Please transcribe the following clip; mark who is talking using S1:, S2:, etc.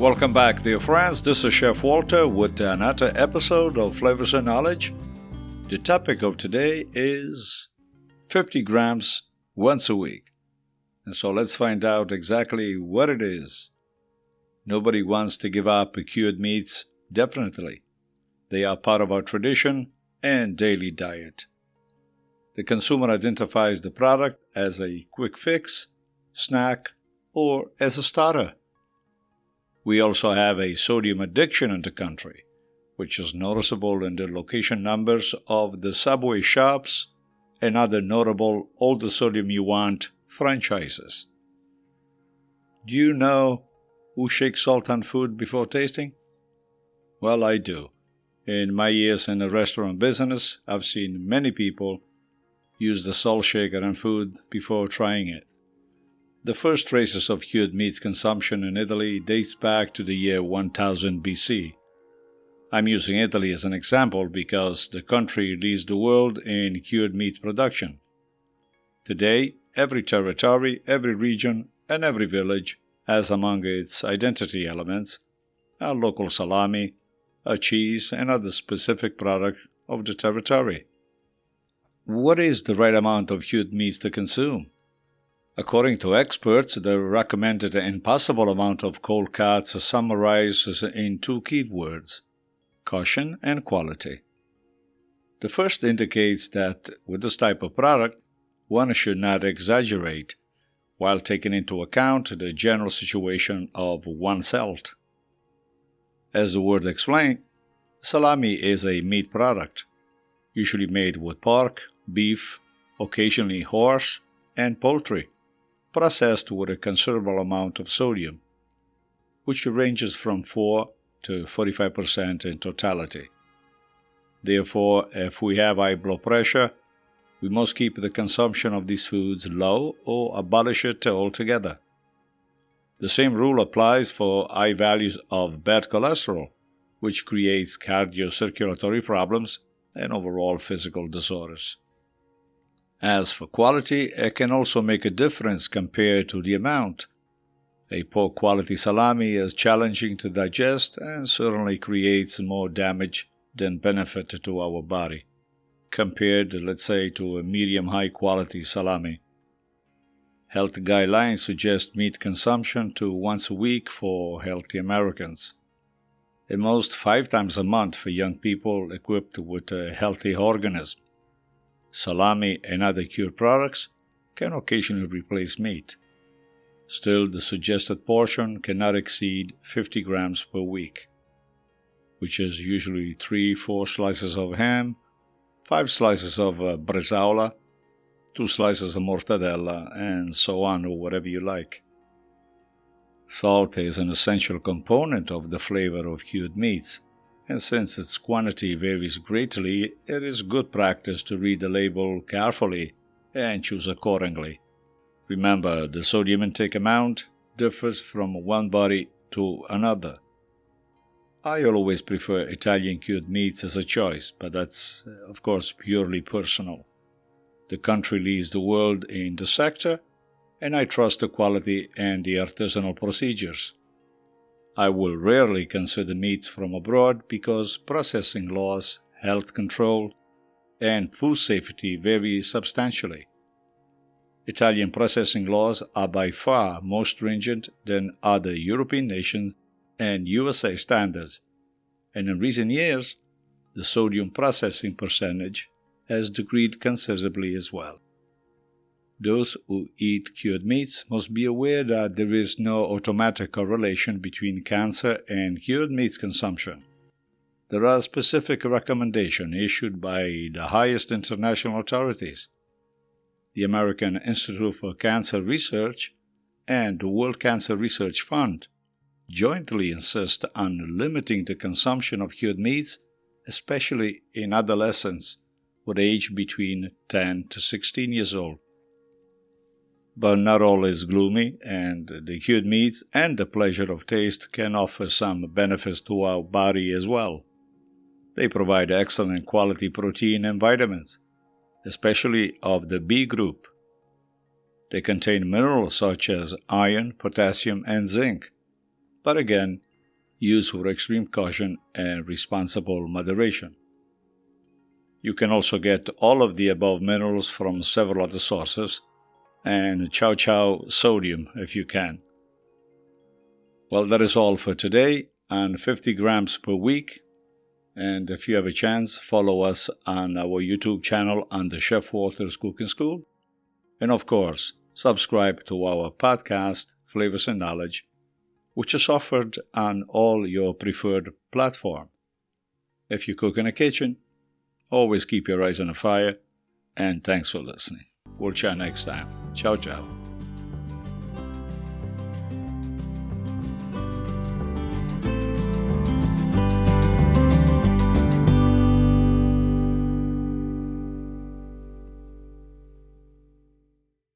S1: Welcome back, dear friends. This is Chef Walter with another episode of Flavors and Knowledge. The topic of today is 50 grams once a week. And so let's find out exactly what it is. Nobody wants to give up cured meats, definitely. They are part of our tradition and daily diet. The consumer identifies the product as a quick fix, snack, or as a starter. We also have a sodium addiction in the country, which is noticeable in the location numbers of the Subway shops and other notable All the Sodium You Want franchises. Do you know who shakes salt on food before tasting? Well, I do. In my years in the restaurant business, I've seen many people use the salt shaker on food before trying it. The first traces of cured meats consumption in Italy dates back to the year 1000 BC. I'm using Italy as an example because the country leads the world in cured meat production. Today, every territory, every region, and every village has among its identity elements a local salami, a cheese, and other specific product of the territory. What is the right amount of cured meats to consume? According to experts, the recommended and possible amount of cold cuts summarizes in two keywords: caution and quality. The first indicates that with this type of product, one should not exaggerate, while taking into account the general situation of one's health. As the word explains, salami is a meat product, usually made with pork, beef, occasionally horse, and poultry, processed with a considerable amount of sodium, which ranges from 4 to 45% in totality. Therefore, if we have high blood pressure, we must keep the consumption of these foods low or abolish it altogether. The same rule applies for high values of bad cholesterol, which creates cardiocirculatory problems and overall physical disorders. As for quality, it can also make a difference compared to the amount. A poor quality salami is challenging to digest and certainly creates more damage than benefit to our body, compared, let's say, to a medium-high quality salami. Health guidelines suggest meat consumption to once a week for healthy Americans, at most 5 times a month for young people equipped with a healthy organism. Salami and other cured products can occasionally replace meat. Still, the suggested portion cannot exceed 50 grams per week, which is usually 3-4 slices of ham, 5 slices of bresaola, 2 slices of mortadella, and so on, or whatever you like. Salt is an essential component of the flavor of cured meats, and since its quantity varies greatly, it is good practice to read the label carefully and choose accordingly. Remember, the sodium intake amount differs from one body to another. I always prefer Italian cured meats as a choice, but that's, of course, purely personal. The country leads the world in the sector, and I trust the quality and the artisanal procedures. I will rarely consider meats from abroad because processing laws, health control, and food safety vary substantially. Italian processing laws are by far more stringent than other European nations and USA standards, and in recent years, the sodium processing percentage has decreased considerably as well. Those who eat cured meats must be aware that there is no automatic correlation between cancer and cured meats consumption. There are specific recommendations issued by the highest international authorities. The American Institute for Cancer Research and the World Cancer Research Fund jointly insist on limiting the consumption of cured meats, especially in adolescents with age between 10 to 16 years old. But not all is gloomy, and the cured meats and the pleasure of taste can offer some benefits to our body as well. They provide excellent quality protein and vitamins, especially of the B group. They contain minerals such as iron, potassium, and zinc. But again, Use with extreme caution and responsible moderation. You can also get all of the above minerals from several other sources, and chow chow sodium if you can. Well, that is all for today on 50 grams per week. And if you have a chance, follow us on our YouTube channel on the Chef Walter's Cooking School. And of course, subscribe to our podcast, Flavors and Knowledge, which is offered on all your preferred platforms. If you cook in a kitchen, always keep your eyes on the fire, and thanks for listening. We'll chat next time. Ciao, ciao.